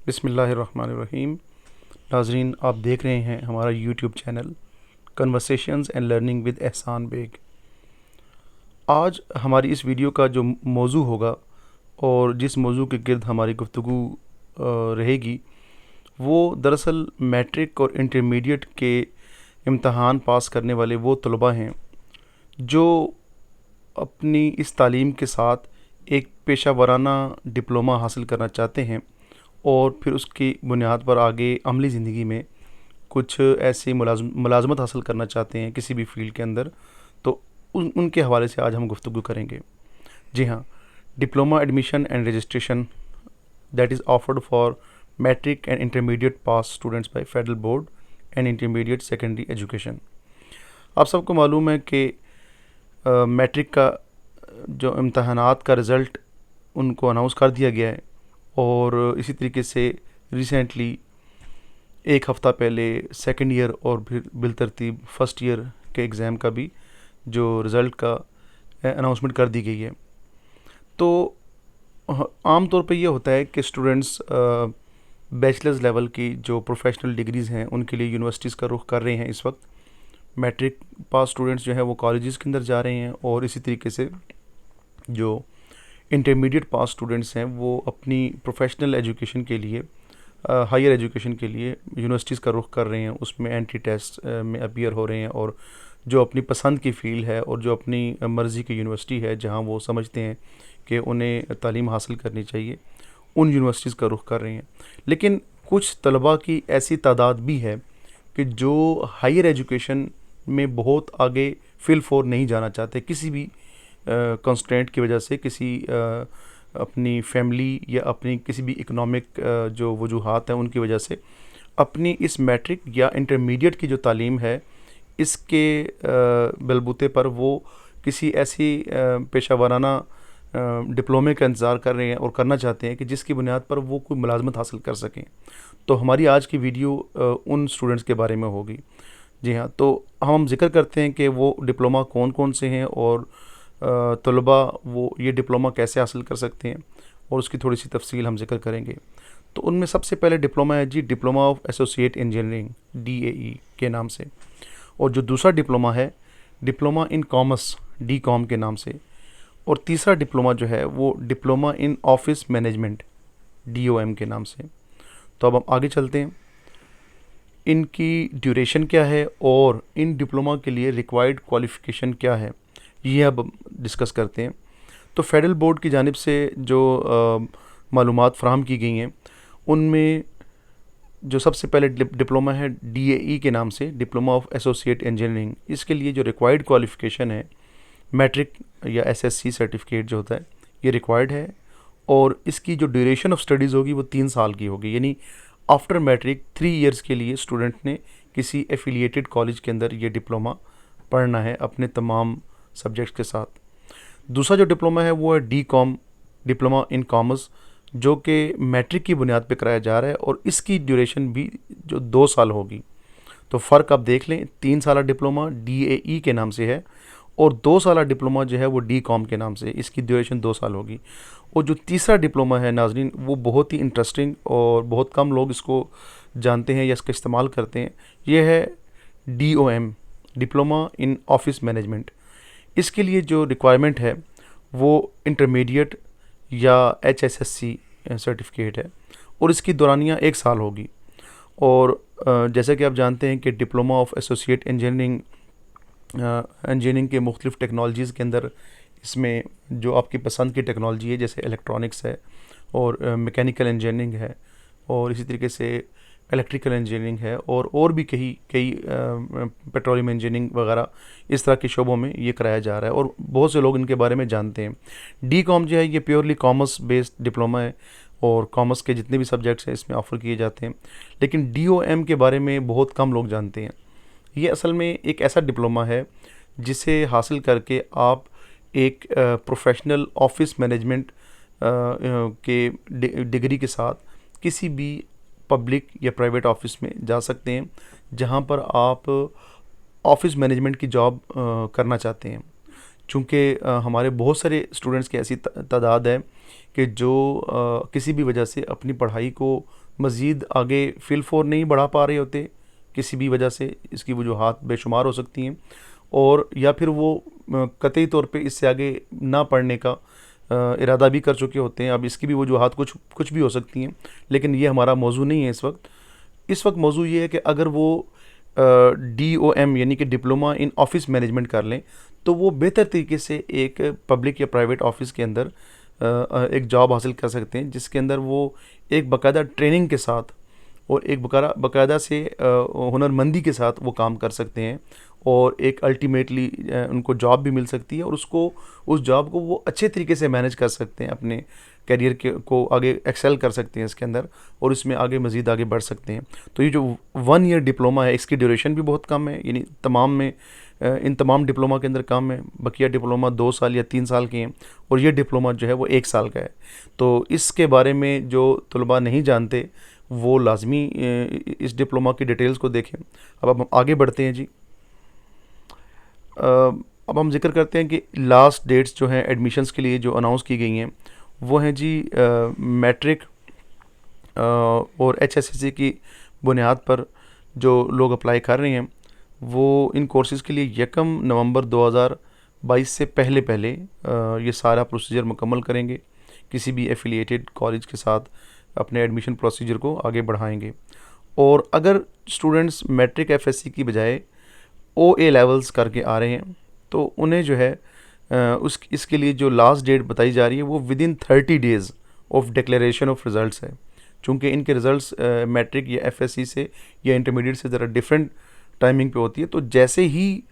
बिस्मिल्लाहिर्रहमानिर्रहीम। नाज़रीन, आप देख रहे हैं हमारा YouTube channel conversations and learning with एहसान बेग। आज हमारी इस वीडियो का जो मौजू होगा और जिस मौजू के गिर्द हमारी गुफ्तगू रहेगी वो दरअसल मैट्रिक और इंटरमीडिएट के इम्तहान पास करने वाले वो तलबा हैं जो अपनी इस तालीम के साथ एक पेशा वराना डिप्लोमा हासिल करना चाहते हैं और फिर उसकी बुनियाद पर आगे अमली ज़िंदगी में कुछ ऐसी मुलाजमत हासिल करना चाहते हैं किसी भी फील्ड के अंदर। तो उनके हवाले से आज हम गुफ्तगू करेंगे। जी हाँ, diploma admission and registration that is offered for matric and intermediate pass students by federal board and intermediate secondary education. आप सबको मालूम है कि मैट्रिक का जो इम्तहानात का रिज़ल्ट उनको अनाउंस कर दिया गया है और इसी तरीके से रिसेंटली एक हफ़्ता पहले सेकंड ईयर और फिर बिलतरतीब फ़र्स्ट ईयर के एग्ज़ाम का भी जो रिज़ल्ट का अनाउंसमेंट कर दी गई है। तो आम तौर पे ये होता है कि स्टूडेंट्स बैचलर्स लेवल की जो प्रोफेशनल डिग्रीज़ हैं उनके लिए यूनिवर्सिटीज़ का रुख कर रहे हैं। इस वक्त मैट्रिक पास स्टूडेंट्स जो है वो कॉलेजेस के अंदर जा रहे हैं और इसी तरीके से जो इंटरमीडिएट पास स्टूडेंट्स हैं वो अपनी प्रोफेशनल एजुकेशन के लिए हायर एजुकेशन के लिए यूनिवर्सिटीज़ का रुख कर रहे हैं। उसमें एंट्री टेस्ट में अपीयर हो रहे हैं और जो अपनी पसंद की फ़ील्ड है और जो अपनी मर्ज़ी की यूनिवर्सिटी है जहां वो समझते हैं कि उन्हें तालीम हासिल करनी चाहिए उन यूनिवर्सिटीज़ का रुख कर रहे हैं। लेकिन कुछ तलबा की ऐसी तादाद भी है कि जो हायर एजुकेशन में बहुत आगे फिल फोर नहीं जाना चाहते किसी भी कंस्ट्रेंट की वजह से, किसी अपनी फैमिली या अपनी किसी भी इकोनॉमिक जो वजूहात हैं उनकी वजह से अपनी इस मैट्रिक या इंटरमीडिएट की जो तालीम है इसके बलबूते पर वो किसी ऐसी पेशा वराना डिप्लोमे का इंतज़ार कर रहे हैं और करना चाहते हैं कि जिसकी बुनियाद पर वो कोई मुलाजमत हासिल कर सकें। तो हमारी आज की वीडियो उन स्टूडेंट्स के बारे में होगी। जी हाँ, तो हम जिक्र करते हैं कि वो डिप्लोमा कौन कौन से हैं और तलबा वो ये डिप्लोमा कैसे हासिल कर सकते हैं और उसकी थोड़ी सी तफसील हम जिक्र करेंगे। तो उनमें सबसे पहले डिप्लोमा है जी, diploma of associate engineering DAE के नाम से। और जो दूसरा डिप्लोमा है डिप्लोमा इन कॉमर्स DCOM के नाम से। और तीसरा डिप्लोमा जो है वो diploma in office management DOM के नाम से। तो अब हम आगे चलते हैं, इनकी ड्यूरेशन क्या है और इन डिप्लोमा के लिए रिक्वायर्ड क्वालिफ़िकेशन क्या है ये अब डिस्कस करते हैं। तो फेडरल बोर्ड की जानिब से जो मालूमात फ़राहम की गई हैं उनमें जो सबसे पहले डिप्लोमा है DAE के नाम से, डिप्लोमा ऑफ एसोसिएट इंजीनियरिंग। इसके लिए जो रिक्वायर्ड क्वालिफ़िकेशन है मैट्रिक या SSC सर्टिफिकेट जो होता है ये रिक्वायर्ड है और इसकी जो ड्यूरेशन ऑफ स्टडीज़ होगी वो 3 साल की होगी। यानी आफ्टर मैट्रिक 3 इयर्स के लिए स्टूडेंट ने किसी एफिलिएटेड कॉलेज के अंदर ये डिप्लोमा पढ़ना है अपने तमाम सब्जेक्ट्स के साथ। दूसरा जो डिप्लोमा है वो है DCOM, डिप्लोमा इन कॉमर्स, जो कि मैट्रिक की बुनियाद पे कराया जा रहा है और इसकी ड्यूरेशन भी जो 2 साल होगी। तो फ़र्क आप देख लें, 3 साल डिप्लोमा DAE के नाम से है और 2 साल डिप्लोमा जो है वो DCOM के नाम से, इसकी ड्यूरेशन 2 साल होगी। और जो तीसरा डिप्लोमा है नाजरीन वो बहुत ही इंटरेस्टिंग और बहुत कम लोग इसको जानते हैं या इसका इस्तेमाल करते हैं। ये है DOM, diploma in office management. इसके लिए जो रिक्वायरमेंट है वो इंटरमीडिएट या HSSC सर्टिफिकेट है और इसकी दौरानिया 1 साल होगी। और जैसा कि आप जानते हैं कि डिप्लोमा ऑफ एसोसिएट इंजीनियरिंग के मुख्तलिफ़ टेक्नोलॉजीज़ के अंदर इसमें जो आपकी पसंद की टेक्नोलॉजी है जैसे इलेक्ट्रॉनिक्स है और मैकेनिकल इंजीनियरिंग है और इसी तरीके से इलेक्ट्रिकल इंजीनियरिंग है और भी कई पेट्रोलियम इंजीनियरिंग वगैरह इस तरह के शोबों में ये कराया जा रहा है और बहुत से लोग इनके बारे में जानते हैं। DCOM जो है ये प्योरली कॉमर्स बेस्ड डिप्लोमा है और कॉमर्स के जितने भी सब्जेक्ट्स हैं इसमें ऑफ़र किए जाते हैं। लेकिन DOM के बारे में बहुत कम लोग जानते हैं। ये असल में एक ऐसा डिप्लोमा है जिसे हासिल करके आप एक प्रोफेशनल ऑफिस मैनेजमेंट के डिग्री के साथ किसी भी पब्लिक या प्राइवेट ऑफिस में जा सकते हैं जहां पर आप ऑफिस मैनेजमेंट की जॉब करना चाहते हैं। चूँकि हमारे बहुत सारे स्टूडेंट्स की ऐसी तादाद है कि जो किसी भी वजह से अपनी पढ़ाई को मज़ीद आगे फिल नहीं बढ़ा पा रहे होते, किसी भी वजह से। इसकी वजूहात बेशुमार हो सकती हैं, और या फिर वो कतई तौर पे इससे आगे ना पढ़ने का इरादा भी कर चुके होते हैं। अब इसकी भी वजूहात कुछ कुछ भी हो सकती हैं, लेकिन ये हमारा मौजू नहीं है इस वक्त। इस वक्त मौजू ये है कि अगर वो DOM यानी कि डिप्लोमा इन ऑफिस मैनेजमेंट कर लें, तो वो बेहतर तरीके से एक पब्लिक या प्राइवेट ऑफिस के अंदर एक जॉब हासिल कर सकते हैं, जिसके अंदर वो एक बाकायदा ट्रेनिंग के साथ और एक बाकायदा से हुनरमंदी के साथ वो काम कर सकते हैं, और एक अल्टीमेटली उनको जॉब भी मिल सकती है, और उस जॉब को वो अच्छे तरीके से मैनेज कर सकते हैं, अपने करियर को आगे एक्सेल कर सकते हैं इसके अंदर, और इसमें आगे मज़ीद आगे बढ़ सकते हैं। तो ये जो 1 ईयर डिप्लोमा है, इसकी ड्यूरेशन भी बहुत कम है, यानी इन तमाम डिप्लोमा के अंदर कम है। बकिया डिप्लोमा 2 साल या 3 साल के हैं, और ये डिप्लोमा जो है वो 1 साल का है। तो इसके बारे में जो तलबा नहीं जानते वो लाजमी इस डिप्लोमा की डिटेल्स को देखें। अब हम आगे बढ़ते हैं जी। अब हम जिक्र करते हैं कि लास्ट डेट्स जो हैं एडमिशन्स के लिए जो अनाउंस की गई हैं, वो हैं जी मैट्रिक और HSCC की बुनियाद पर जो लोग अप्लाई कर रहे हैं, वो इन कोर्सेज़ के लिए 1 नवंबर 2022 से पहले पहले ये सारा प्रोसीजर मुकम्मल करेंगे। किसी भी एफिलिएटेड कॉलेज के साथ अपने एडमिशन प्रोसीजर को आगे बढ़ाएंगे। और अगर स्टूडेंट्स मैट्रिक FSC की बजाय OA लेवल्स करके आ रहे हैं, तो उन्हें जो है इसके लिए जो लास्ट डेट बताई जा रही है वो within 30 days of declaration of results है। चूँकि इनके रिज़ल्ट्स मैट्रिक या FSC से या इंटरमीडिएट से ज़रा डिफरेंट टाइमिंग पे होती है, तो जैसे ही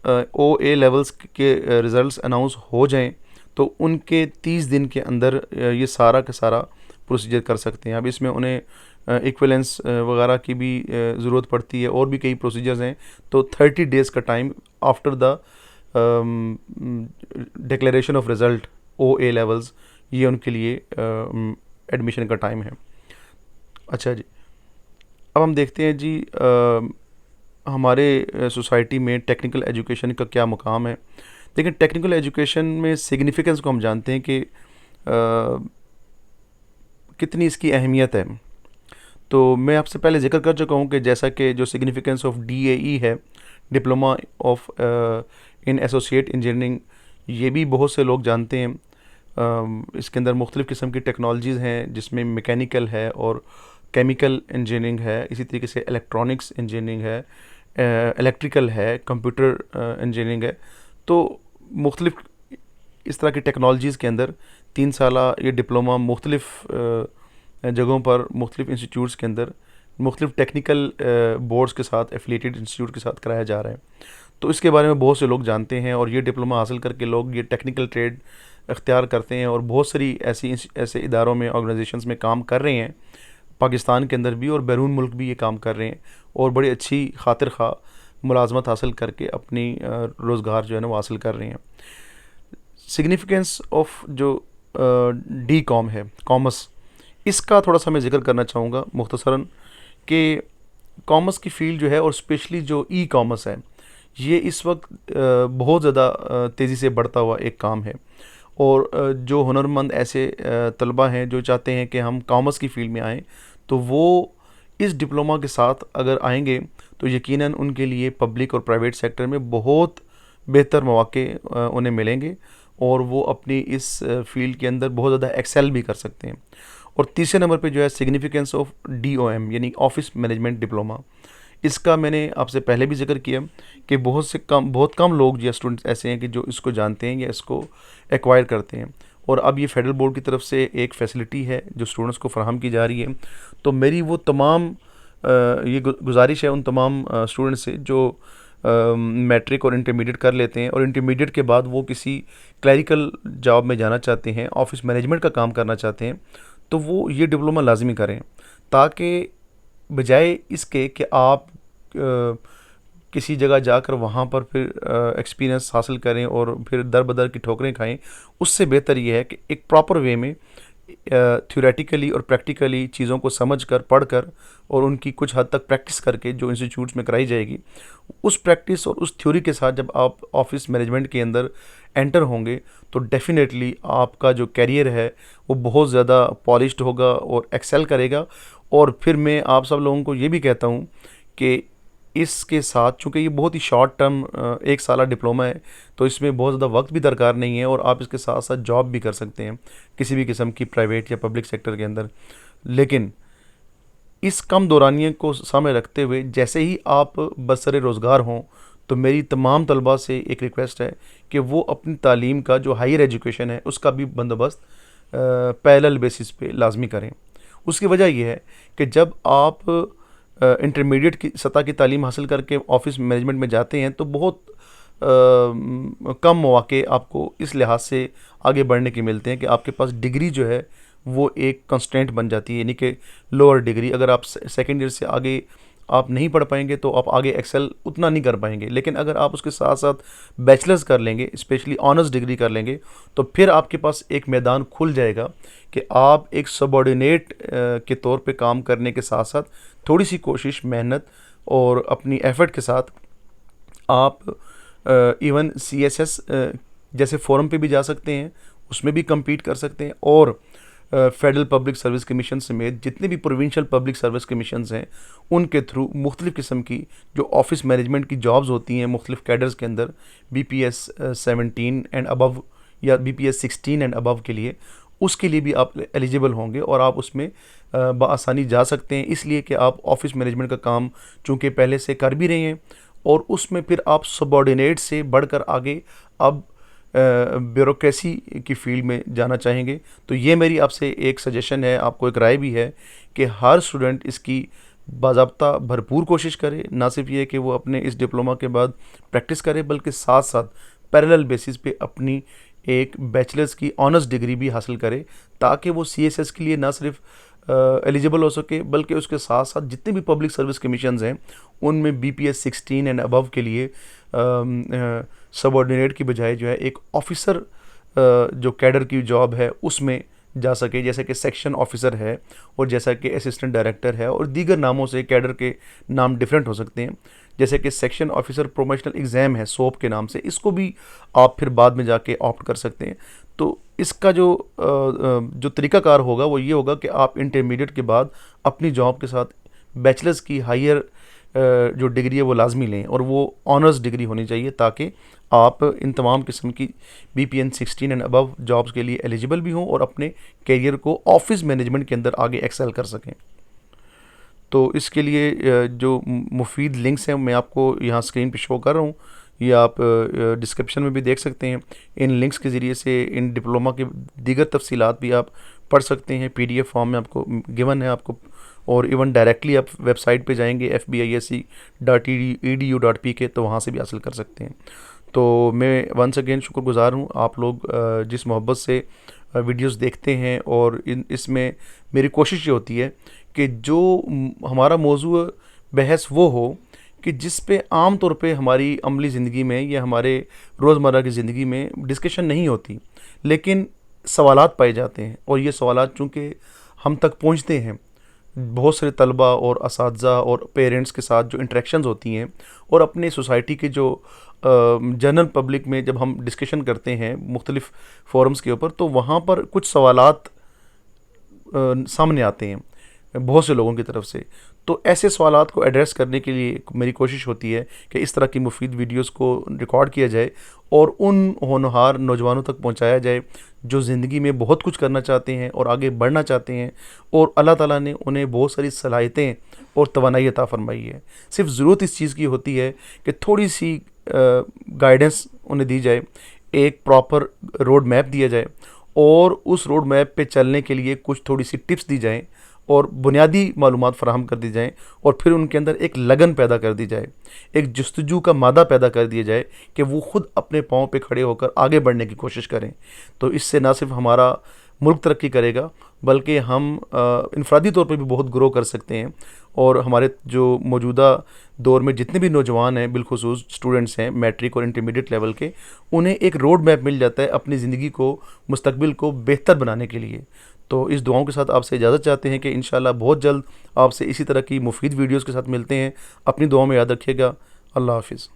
OA लेवल्स के रिज़ल्ट्स अनाउंस हो जाएं, तो उनके 30 दिन के अंदर ये सारा का सारा प्रोसीजर कर सकते हैं। अब इसमें उन्हें इक्विवेलेंस वगैरह की भी ज़रूरत पड़ती है, और भी कई प्रोसीजर्स हैं। तो 30 डेज़ का time after the declaration of result OA levels, ये उनके लिए एडमिशन का टाइम है। अच्छा जी, अब हम देखते हैं जी हमारे सोसाइटी में टेक्निकल एजुकेशन का क्या मुकाम है। लेकिन टेक्निकल एजुकेशन में सिग्निफिकेंस को हम जानते हैं कि कितनी इसकी अहमियत है। तो मैं आपसे पहले जिक्र कर चुका हूँ कि जैसा कि जो सिग्निफिकेंस ऑफ DAE है, diploma of in associate engineering, ये भी बहुत से लोग जानते हैं। इसके अंदर मुख्तलिफ़ किस्म की टेक्नोलॉजीज़ हैं, जिसमें मैकेनिकल है और केमिकल इंजीनियरिंग है, इसी तरीके से इलेक्ट्रॉनिक्स इंजीनियरिंग है, इलेक्ट्रिकल है, कंप्यूटर इंजीनियरिंग है। तो मुख्तलिफ़ इस तरह की टेक्नोलॉजीज़ के अंदर 3 साला ये डिप्लोमा मुख्तलिफ़ जगहों पर, मुख्तलिफ़ इंस्टीट्यूट्स के अंदर, मुख्तलिफ़ टेक्निकल बोर्ड्स के साथ, एफिलिएटेड इंस्टीट्यूट के साथ कराया जा रहा है। तो इसके बारे में बहुत से लोग जानते हैं, और ये डिप्लोमा हासिल करके लोग ये टेक्निकल ट्रेड अख्तियार करते हैं, और बहुत सारी ऐसे इदारों में, ऑर्गेनाइजेशंस में काम कर रहे हैं, पाकिस्तान के अंदर भी और बैरून मुल्क भी ये काम कर रहे हैं, और बड़ी अच्छी खातिर खा मुलाजमत हासिल करके अपनी रोज़गार जो है ना वो हासिल कर रहे हैं। सिग्निफिकेंस ऑफ जो DCOM है, कॉमर्स, इसका थोड़ा सा मैं जिक्र करना चाहूँगा मुख्तसरन, कि कॉमर्स की फ़ील्ड जो है, और स्पेशली जो E-कॉमर्स है, ये इस वक्त बहुत ज़्यादा तेज़ी से बढ़ता हुआ एक काम है। और जो हुनरमंद ऐसे तलबा हैं जो चाहते हैं कि हम कॉमर्स की फ़ील्ड में आएँ, तो वो इस डिप्लोमा के साथ अगर आएंगे तो यकीनन उनके लिए पब्लिक और प्राइवेट सेक्टर में बहुत बेहतर मौके उन्हें मिलेंगे, और वो अपनी इस फील्ड के अंदर बहुत ज़्यादा एक्सेल भी कर सकते हैं। और तीसरे नंबर पे जो है सिग्निफिकेंस ऑफ DOM यानी ऑफिस मैनेजमेंट डिप्लोमा, इसका मैंने आपसे पहले भी जिक्र किया कि बहुत कम लोग या स्टूडेंट्स ऐसे हैं कि जो इसको जानते हैं या इसको एक्वायर करते हैं। और अब ये फेडरल बोर्ड की तरफ से एक फैसिलिटी है जो स्टूडेंट्स को फराहम की जा रही है। तो मेरी वो तमाम ये गुजारिश है उन तमाम स्टूडेंट्स से जो मैट्रिक और इंटरमीडिएट कर लेते हैं, और इंटरमीडिएट के बाद वो किसी क्लरिकल जॉब में जाना चाहते हैं, ऑफिस मैनेजमेंट का काम करना चाहते हैं, तो वो ये डिप्लोमा लाजमी करें, ताकि बजाय इसके कि आप किसी जगह जाकर वहाँ पर फिर एक्सपीरियंस हासिल करें और फिर दर बदर की ठोकरें खाएं, उससे बेहतर ये है कि एक प्रॉपर वे में थ्योरेटिकली और प्रैक्टिकली चीज़ों को समझकर, पढ़कर और उनकी कुछ हद तक प्रैक्टिस करके जो इंस्टीट्यूट्स में कराई जाएगी, उस प्रैक्टिस और उस थ्योरी के साथ जब आप ऑफिस मैनेजमेंट के अंदर एंटर होंगे तो डेफिनेटली आपका जो कैरियर है वो बहुत ज़्यादा पॉलिश्ड होगा और एक्सेल करेगा। और फिर मैं आप सब लोगों को ये भी कहता हूँ कि इसके साथ, चूँकि ये बहुत ही शॉर्ट टर्म 1 साल डिप्लोमा है, तो इसमें बहुत ज़्यादा वक्त भी दरकार नहीं है और आप इसके साथ साथ जॉब भी कर सकते हैं किसी भी किस्म की प्राइवेट या पब्लिक सेक्टर के अंदर। लेकिन इस कम दौरानिए को सामने रखते हुए जैसे ही आप बसरे रोज़गार हों, तो मेरी तमाम तलबा से एक रिक्वेस्ट है कि वो अपनी तालीम का जो हायर एजुकेशन है उसका भी बंदोबस्त पैरेलल बेसिस पे लाजमी करें। उसकी वजह यह है कि जब आप इंटरमीडिएट की सतह की तालीम हासिल करके ऑफिस मैनेजमेंट में जाते हैं तो बहुत कम मौके आपको इस लिहाज से आगे बढ़ने के मिलते हैं कि आपके पास डिग्री जो है वो एक कंस्ट्रेंट बन जाती है, यानी कि लोअर डिग्री। अगर आप सेकेंड ईयर से आगे आप नहीं पढ़ पाएंगे तो आप आगे एक्सेल उतना नहीं कर पाएंगे। लेकिन अगर आप उसके साथ साथ बैचलर्स कर लेंगे, स्पेशली ऑनर्स डिग्री कर लेंगे, तो फिर आपके पास एक मैदान खुल जाएगा कि आप एक सबॉर्डिनेट के तौर पे काम करने के साथ साथ थोड़ी सी कोशिश, मेहनत और अपनी एफर्ट के साथ आप इवन CSS जैसे फोरम पे भी जा सकते हैं, उसमें भी कम्पीट कर सकते हैं। और फेडरल पब्लिक सर्विस कमीशन समेत जितने भी प्रोविंशियल पब्लिक सर्विस कमीशंस हैं उनके थ्रू मुख्तलिफ़ किस्म की जो ऑफिस मैनेजमेंट की जॉब्स होती हैं मुख्तलिफ़ कैडर्स के अंदर, BPS 17 एंड अबव या BPS 16 एंड अबव के लिए, उसके लिए भी आप एलिजिबल होंगे और आप उसमें बआसानी जा सकते हैं। इसलिए कि आप ऑफिस मैनेजमेंट का काम चूँकि पहले से कर भी रहे हैं और उसमें फिर आप सबॉर्डिनेट से बढ़कर आगे अब ब्यूरोक्रेसी की फील्ड में जाना चाहेंगे। तो ये मेरी आपसे एक सजेशन है, आपको एक राय भी है कि हर स्टूडेंट इसकी बाज़ाब्ता भरपूर कोशिश करे। ना सिर्फ ये कि वो अपने इस डिप्लोमा के बाद प्रैक्टिस करे, बल्कि साथ साथ पैरेलल बेसिस पे अपनी एक बैचलर्स की ऑनर्स डिग्री भी हासिल करे, ताकि वो CSS के लिए ना सिर्फ एलिजिबल हो सके बल्कि उसके साथ साथ जितने भी पब्लिक सर्विस कमीशंस हैं उनमें BPS 16 एंड अबव के लिए सबॉर्डिनेट की बजाय जो है एक ऑफिसर जो कैडर की जॉब है उसमें जा सके, जैसे कि सेक्शन ऑफिसर है और जैसा कि असिस्टेंट डायरेक्टर है और दीगर नामों से कैडर के नाम डिफरेंट हो सकते हैं। जैसे कि सेक्शन ऑफिसर प्रोमोशनल एग्ज़ाम है SOAP के नाम से, इसको भी आप फिर बाद में जाके ऑप्ट कर सकते हैं। तो इसका जो तरीकाकार होगा वो ये होगा कि आप इंटरमीडिएट के बाद अपनी जॉब के साथ बैचलर्स की हायर जो डिग्री है वो लाजमी लें और वो ऑनर्स डिग्री होनी चाहिए, ताकि आप इन तमाम किस्म की BPS 16 एंड अबव जॉब्स के लिए एलिजिबल भी हों और अपने कैरियर को ऑफिस मैनेजमेंट के अंदर आगे एक्सेल कर सकें। तो इसके लिए जो मुफीद लिंक्स हैं मैं आपको यहाँ स्क्रीन पे शो कर रहा हूँ, ये आप डिस्क्रिप्शन में भी देख सकते हैं। इन लिंक्स के ज़रिए से इन डिप्लोमा के दीगर तफसीलात भी आप पढ़ सकते हैं, PDF फॉर्म में आपको गिवन है आपको, और इवन डायरेक्टली आप वेबसाइट पे जाएंगे fbisc.edu.pk तो वहाँ से भी हासिल कर सकते हैं। तो मैं वंस अगेन शुक्रगुज़ार हूँ आप लोग जिस मोहब्बत से वीडियोस देखते हैं, और इसमें मेरी कोशिश ये होती है कि जो हमारा मौजू बहस वो हो कि जिस पे आम तौर पे हमारी अमली ज़िंदगी में या हमारे रोज़मर्रा की ज़िंदगी में डिस्कशन नहीं होती, लेकिन सवालात पाए जाते हैं। और ये सवालात चूँकि हम तक पहुँचते हैं, बहुत सारे तलबा और असातिज़ा और पेरेंट्स के साथ जो इंटरेक्शंस होती हैं और अपने सोसाइटी के जो जनरल पब्लिक में जब हम डिस्कशन करते हैं मुख्तलिफ़ फोरम्स के ऊपर, तो वहाँ पर कुछ सवालात सामने आते हैं बहुत से लोगों की तरफ से। तो ऐसे सवालात को एड्रेस करने के लिए मेरी कोशिश होती है कि इस तरह की मुफीद वीडियोस को रिकॉर्ड किया जाए और उन होनहार नौजवानों तक पहुंचाया जाए जो ज़िंदगी में बहुत कुछ करना चाहते हैं और आगे बढ़ना चाहते हैं, और अल्लाह ताला ने उन्हें बहुत सारी सलाहियतें और तवानाई अता फरमाई है। सिर्फ ज़रूरत इस चीज़ की होती है कि थोड़ी सी गाइडेंस उन्हें दी जाए, एक प्रॉपर रोड मैप दिया जाए और उस रोड मैप पे चलने के लिए कुछ थोड़ी सी टिप्स दी जाएँ और बुनियादी मालूमात फ़राहम कर दी जाएँ, और फिर उनके अंदर एक लगन पैदा कर दी जाए, एक जस्तजू का मादा पैदा कर दिया जाए कि वो ख़ुद अपने पाँव पे खड़े होकर आगे बढ़ने की कोशिश करें। तो इससे ना सिर्फ हमारा मुल्क तरक्की करेगा, बल्कि हम इनफरादी तौर पर भी बहुत ग्रो कर सकते हैं। और हमारे जो मौजूदा दौर में जितने भी नौजवान हैं, बिलखुसूस स्टूडेंट्स हैं मैट्रिक और इंटरमीडिएट लेवल के, उन्हें एक रोड मैप मिल जाता है अपनी ज़िंदगी को, मुस्तकबिल को बेहतर बनाने के लिए। तो इस दुआओं के साथ आपसे इजाज़त चाहते हैं कि इंशाल्लाह बहुत जल्द आपसे इसी तरह की मुफीद वीडियोज़ के साथ मिलते हैं। अपनी दुआओं में याद रखिएगा। अल्लाह हाफिज़।